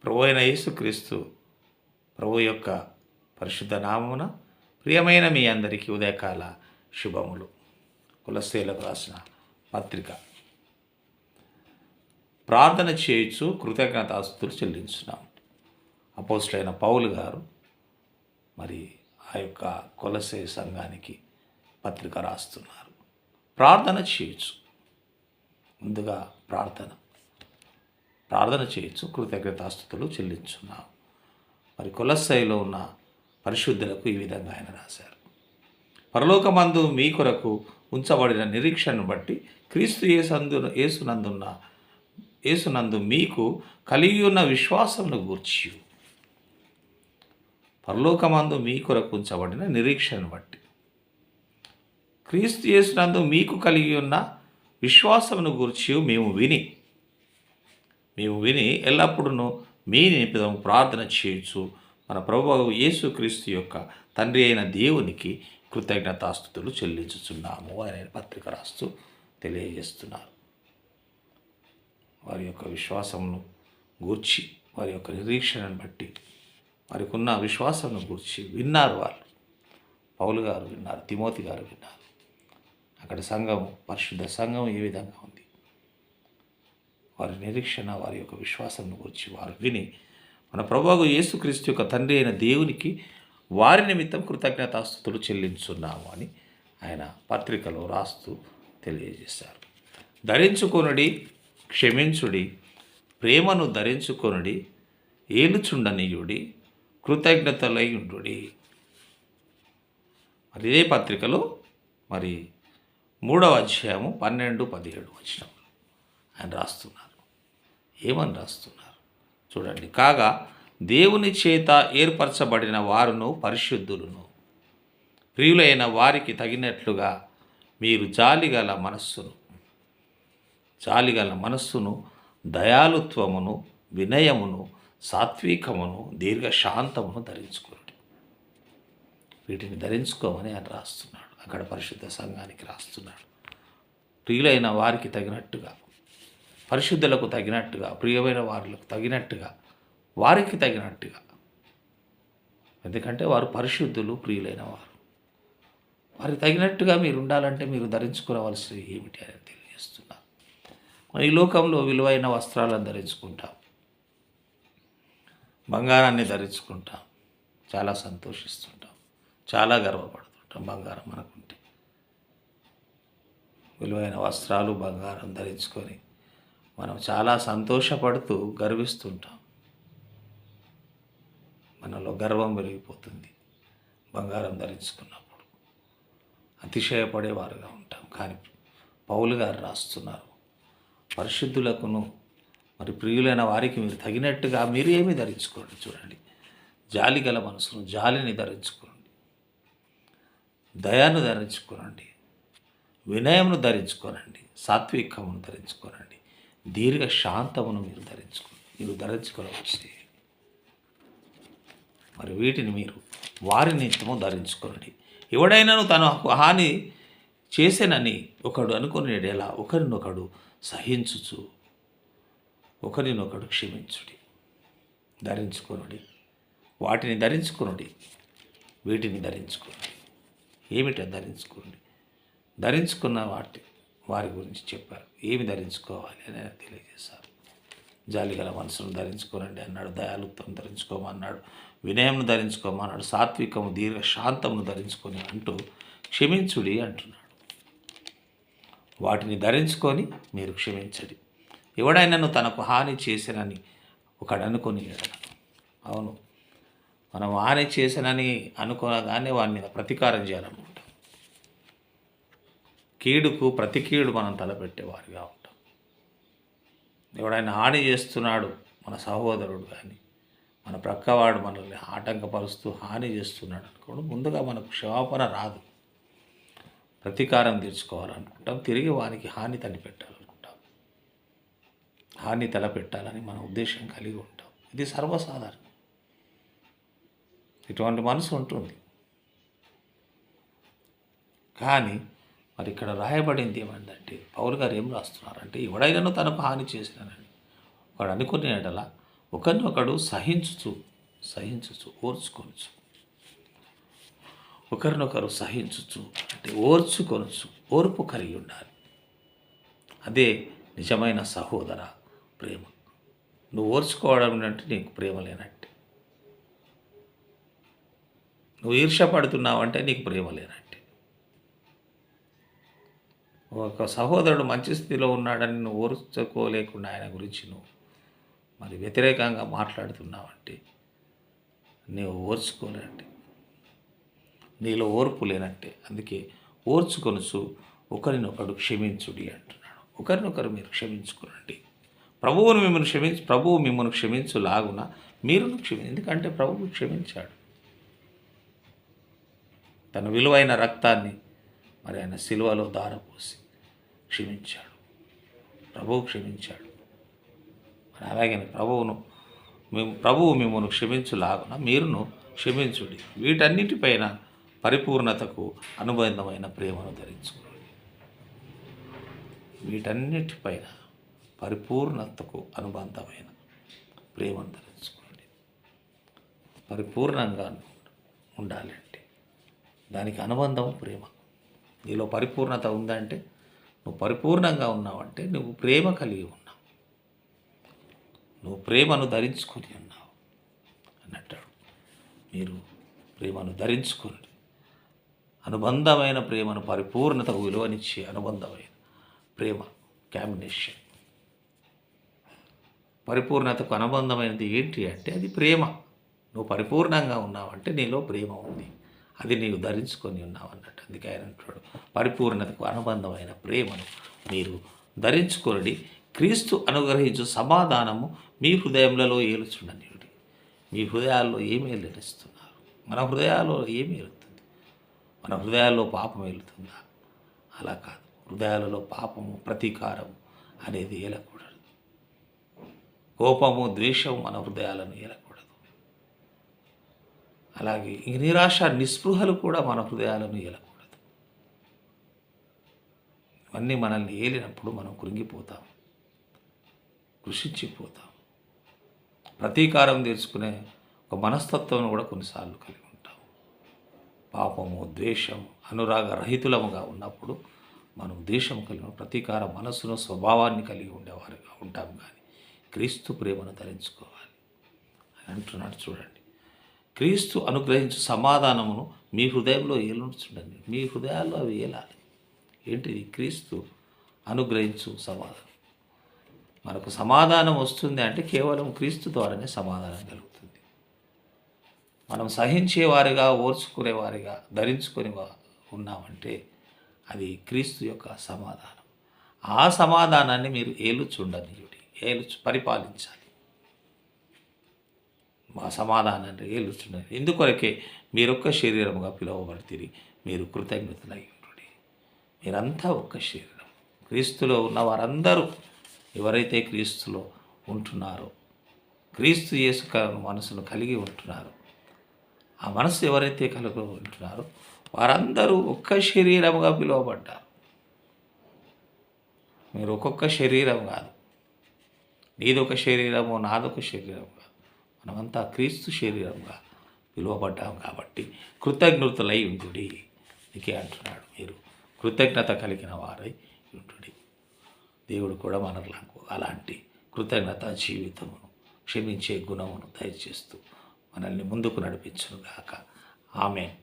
ప్రభు అయిన యేసుక్రీస్తు ప్రభు యొక్క పరిశుద్ధ నామమున ప్రియమైన మీ అందరికీ ఉదయకాల శుభములు. కొలస్సీలకు రాసిన పత్రిక. ప్రార్థన చేయొచ్చు కృతజ్ఞతాస్తుతులు చెల్లించున్నాం. అపోస్తలుడైన పౌలు గారు మరి ఆ యొక్క కొలస్సే సంఘానికి పత్రిక రాస్తున్నారు. ప్రార్థన చేయొచ్చు. ముందుగా ప్రార్థన చేయొచ్చు కృతజ్ఞతాస్తుతులు చెల్లించున్నాం. మరి కొలస్సైలో ఉన్న పరిశుద్ధులకు ఈ విధంగా ఆయన రాశారు. పరలోకమందు మీ కొరకు ఉంచబడిన నిరీక్షను బట్టి క్రీస్తు యేసునందు మీకు కలిగి ఉన్న విశ్వాసమును గూర్చి. పరలోకమందు మీ కొరకు ఉంచబడిన నిరీక్షను బట్టి క్రీస్తు యేసునందు మీకు కలిగి ఉన్న విశ్వాసమును గూర్చి మేము విని ఎల్లప్పుడూ మీ నిమిత్తం ప్రార్థన చేయొచ్చు మన ప్రభువు యేసుక్రీస్తు యొక్క తండ్రి అయిన దేవునికి కృతజ్ఞతాస్తుతులు చెల్లించుచున్నాము అనే పత్రిక రాస్తూ తెలియజేస్తున్నారు. వారి యొక్క విశ్వాసమును గూర్చి, వారి యొక్క నిరీక్షణను బట్టి, వారికి ఉన్న విశ్వాసమును గూర్చి విన్నారు. వాళ్ళు పౌలు గారు విన్నారు, తిమోతి గారు విన్నారు. అక్కడ సంఘము, పరిశుద్ధ సంఘం ఏ విధంగా ఉంది, వారి నిరీక్షణ, వారి యొక్క విశ్వాసమును గురించి వారు విని మన ప్రభువు యేసుక్రీస్తు యొక్క తండ్రి అయిన దేవునికి వారి నిమిత్తం కృతజ్ఞతాస్తుతులు చెల్లించున్నాము అని ఆయన పత్రికలో రాస్తూ తెలియజేశారు. ధరించుకొనుడి, క్షమించుడి, ప్రేమను ధరించుకొనుడి, ఏలుచుండనీయుడి, కృతజ్ఞతలై ఉండుడి. మరి ఇదే పత్రికలో మరి 3వ అధ్యాయము 12-17 వచనం ఆయన రాస్తున్నారు. ఏమని రాస్తున్నారు చూడండి. కాగా దేవుని చేత ఏర్పరచబడిన వారును పరిశుద్ధులను, ప్రియులైన వారికి తగినట్లుగా మీరు జాలిగల మనస్సును, దయాలుత్వమును, వినయమును, సాత్వికమును, దీర్ఘశాంతమును ధరించుకోండి. వీటిని ధరించుకోమని ఆయన రాస్తున్నాడు. అక్కడ పరిశుద్ధ సంఘానికి రాస్తున్నాడు. ప్రియులైన వారికి తగినట్టుగా, పరిశుద్ధులకు తగినట్టుగా, ప్రియమైన వారికి తగినట్టుగా. ఎందుకంటే వారు పరిశుద్ధులు, ప్రియులైన వారు. వారికి తగినట్టుగా మీరు ఉండాలంటే మీరు ధరించుకోవలసి ఏమిటి అని తెలియజేస్తున్నారు. ఈ లోకంలో విలువైన వస్త్రాలను ధరించుకుంటాం, బంగారాన్ని ధరించుకుంటాం, చాలా సంతోషిస్తుంటాం, చాలా గర్వపడుతుంటాం. బంగారం మనకుంటే విలువైన వస్త్రాలు, బంగారం ధరించుకొని మనం చాలా సంతోషపడుతూ గర్విస్తుంటాం. మనలో గర్వం పెరిగిపోతుంది. బంగారం ధరించుకున్నప్పుడు అతిశయపడేవారుగా ఉంటాం. కానీ పౌలు గారు రాస్తున్నారు, పరిశుద్ధులకును మరి ప్రియులైన వారికి మీరు తగినట్టుగా మీరు ఏమి ధరించుకోండి. చూడండి, జాలి గల మనసును, జాలిని ధరించుకోండి, దయాను ధరించుకోనండి, వినయమును ధరించుకోనండి, సాత్వికమును ధరించుకోనండి, దీర్ఘ శాంతమును మీరు ధరించుకోవచ్చు. మరి వీటిని మీరు వారి నిమిత్తము ధరించుకోండి. ఎవడైనాను తనకు హాని చేసేనని ఒకడు అనుకునేలా ఒకరినొకడు సహించుచు, ఒకరినొకడు క్షమించుడి. ధరించుకొనుడి, వాటిని ధరించుకొనుడి, వీటిని ధరించుకోండి. ఏమిటో ధరించుకోండి. ధరించుకున్న వారి గురించి చెప్పారు. ఏమి ధరించుకోవాలి అని ఆయన తెలియజేశారు. జాలిగల మనసును ధరించుకోనండి అన్నాడు, దయాలుత్వం ధరించుకోమన్నాడు, వినయంను ధరించుకోమన్నాడు, సాత్వికము, దీర్ఘ శాంతమును ధరించుకొని అంటూ క్షమించుడి అంటున్నాడు. వాటిని ధరించుకొని మీరు క్షమించడి. ఎవడైనాను తనకు హాని చేసినని ఒకడు అనుకొని, అవును, మనం హాని చేసినని అనుకోనగానే వాని మీద ప్రతీకారం చేయాలనుకుంటాం. కీడుకు ప్రతి కీడు మనం తలపెట్టేవారిగా ఉంటాం. ఎవడైనా హాని చేస్తున్నాడు, మన సహోదరుడు కానీ మన ప్రక్కవాడు మనల్ని ఆటంకపరుస్తూ హాని చేస్తున్నాడు అనుకోండి, ముందుగా మనకు క్షమాపణ రాదు. ప్రతీకారం తీర్చుకోవాలనుకుంటాం, తిరిగి వానికి హాని తలపెట్టాలనుకుంటాం, హాని తలపెట్టాలని మన ఉద్దేశం కలిగి ఉంటాం. ఇది సర్వసాధారణం. ఇటువంటి మనసు ఉంటుంది. కానీ మరి ఇక్కడ రాయబడింది ఏమంటే, పౌలు గారు ఏం రాస్తున్నారంటే, ఎవడైనాను తనకు హాని చేసినానని వాడు అనుకునేటలా ఒకరినొకడు సహించుచు ఓర్చుకొనుచు. ఒకరినొకరు సహించుచు అంటే ఓర్చుకొనుచు, ఓర్పు కలిగి ఉండాలి. అదే నిజమైన సహోదర ప్రేమ. నువ్వు ఓర్చుకోవడం అంటే నీకు ప్రేమ లేనట్టే. నువ్వు ఈర్ష్యపడుతున్నావంటే నీకు ప్రేమ లేనట్టే. ఒక సహోదరుడు మంచి స్థితిలో ఉన్నాడని నువ్వు ఓర్చుకోలేకుండా ఆయన గురించి నువ్వు మరి వ్యతిరేకంగా మాట్లాడుతున్నావంటే నీవు ఓర్చుకోలేనట్టే, నీలో ఓర్పు లేనట్టే. అందుకే ఓర్చుకొనుచు ఒకరినొకడు క్షమించుడి అంటున్నాడు. ఒకరినొకరు మీరు క్షమించుకోనండి. ప్రభువు మిమ్మల్ని క్షమించులాగున మీరును ఎందుకంటే ప్రభువు క్షమించాడు. తన విలువైన రక్తాన్ని మరి ఆయన సిలువలో ధారపోసి క్షమించాడు. ప్రభువు క్షమించాడు. మరి అలాగే ప్రభువు మిమ్మల్ని క్షమించులాగున మీరును క్షమించుడి. వీటన్నిటిపైన పరిపూర్ణతకు అనుబంధమైన ప్రేమను ధరించుకోండి. వీటన్నిటిపైన పరిపూర్ణతకు అనుబంధమైన ప్రేమను ధరించుకోండి. పరిపూర్ణంగా ఉండాలంటే దానికి అనుబంధం ప్రేమ. నీలో పరిపూర్ణత ఉందంటే నువ్వు పరిపూర్ణంగా ఉన్నావంటే నువ్వు ప్రేమ కలిగి ఉన్నావు, నువ్వు ప్రేమను ధరించుకొని ఉన్నావు అన్నట్టు. మీరు ప్రేమను ధరించుకోండి. అనుబంధమైన ప్రేమను, పరిపూర్ణతకు విలువనిచ్చే అనుబంధమైన ప్రేమ కాంబినేషన్. పరిపూర్ణతకు అనుబంధమైనది ఏంటి అంటే అది ప్రేమ. నువ్వు పరిపూర్ణంగా ఉన్నావంటే నీలో ప్రేమ ఉంది, అది నీవు ధరించుకొని ఉన్నావు అన్నట్టు. అందుకే ఆయన అంటాడు పరిపూర్ణతకు అనుబంధమైన ప్రేమను మీరు ధరించుకొనుడి. క్రీస్తు అనుగ్రహించు సమాధానము మీ హృదయములలో ఏలుచుండనియుడి. మీ హృదయాల్లో ఏమి ఏలుస్తున్నారు? మన హృదయాల్లో ఏమి ఏలుతుంది? మన హృదయాల్లో పాపం ఏలుతుందా? అలా కాదు. హృదయాలలో పాపము, ప్రతీకారము అనేది ఏలకూడదు. కోపము, ద్వేషము మన హృదయాలను ఏలకూడదు. అలాగే ఈ నిరాశ, నిస్పృహలు కూడా మన హృదయాలను ఏలకూడదు. ఇవన్నీ మనల్ని ఏలినప్పుడు మనం కృంగిపోతాం, కృషించిపోతాం. ప్రతీకారం తీర్చుకునే ఒక మనస్తత్వం కూడా కొన్నిసార్లు కలిగి ఉంటాం. పాపము, ద్వేషం, అనురాగ రహితులముగా ఉన్నప్పుడు మనం ద్వేషం కలిగిన ప్రతీకార మనస్సును, స్వభావాన్ని కలిగి ఉండేవారుగా ఉంటాం. కానీ క్రీస్తు ప్రేమను ధరించుకోవాలి అని అంటున్నాడు. చూడండి, క్రీస్తు అనుగ్రహించు సమాధానమును మీ హృదయంలో ఏలుచుండండి. మీ హృదయాల్లో అవి ఏలాలి. ఏంటిది? క్రీస్తు అనుగ్రహించు సమాధానం. మనకు సమాధానం వస్తుంది అంటే కేవలం క్రీస్తు ద్వారానే సమాధానం కలుగుతుంది. మనం సహించేవారిగా, ఓర్చుకునేవారిగా, ధరించుకొని ఉన్నామంటే అది క్రీస్తు యొక్క సమాధానం. ఆ సమాధానాన్ని మీరు ఏలుచుండనియుడి, పరిపాలించాలి. మా సమాధానాన్ని ఏలుచుండని. ఎందుకొరకే మీరొక్క శరీరముగా పిలువబడితిరి, మీరు కృతజ్ఞతలై ఉండుడి. మీరంతా ఒక్క శరీరం. క్రీస్తులో ఉన్న వారందరూ ఎవరైతే క్రీస్తులో ఉంటున్నారో, క్రీస్తు యేసు మనసును కలిగి ఉంటున్నారో, ఆ మనసు ఎవరైతే కలిగి ఉంటున్నారో వారందరూ ఒక్క శరీరముగా పిలువబడ్డారు. మీరు ఒక్కొక్క శరీరం కాదు, నీదొక శరీరము, నాదొక శరీరం కాదు, మనమంతా క్రీస్తు శరీరంగా పిలువబడ్డాం. కాబట్టి కృతజ్ఞతలై ఉండుడి. అందుకే అంటున్నాడు మీరు కృతజ్ఞత కలిగిన వారై ఉండుడి. దేవుడు కూడా మనకు అలాంటి కృతజ్ఞత జీవితమును, క్షమించే గుణమును దయచేస్తూ మనల్ని ముందుకు నడిపించును గాక. ఆమేన్.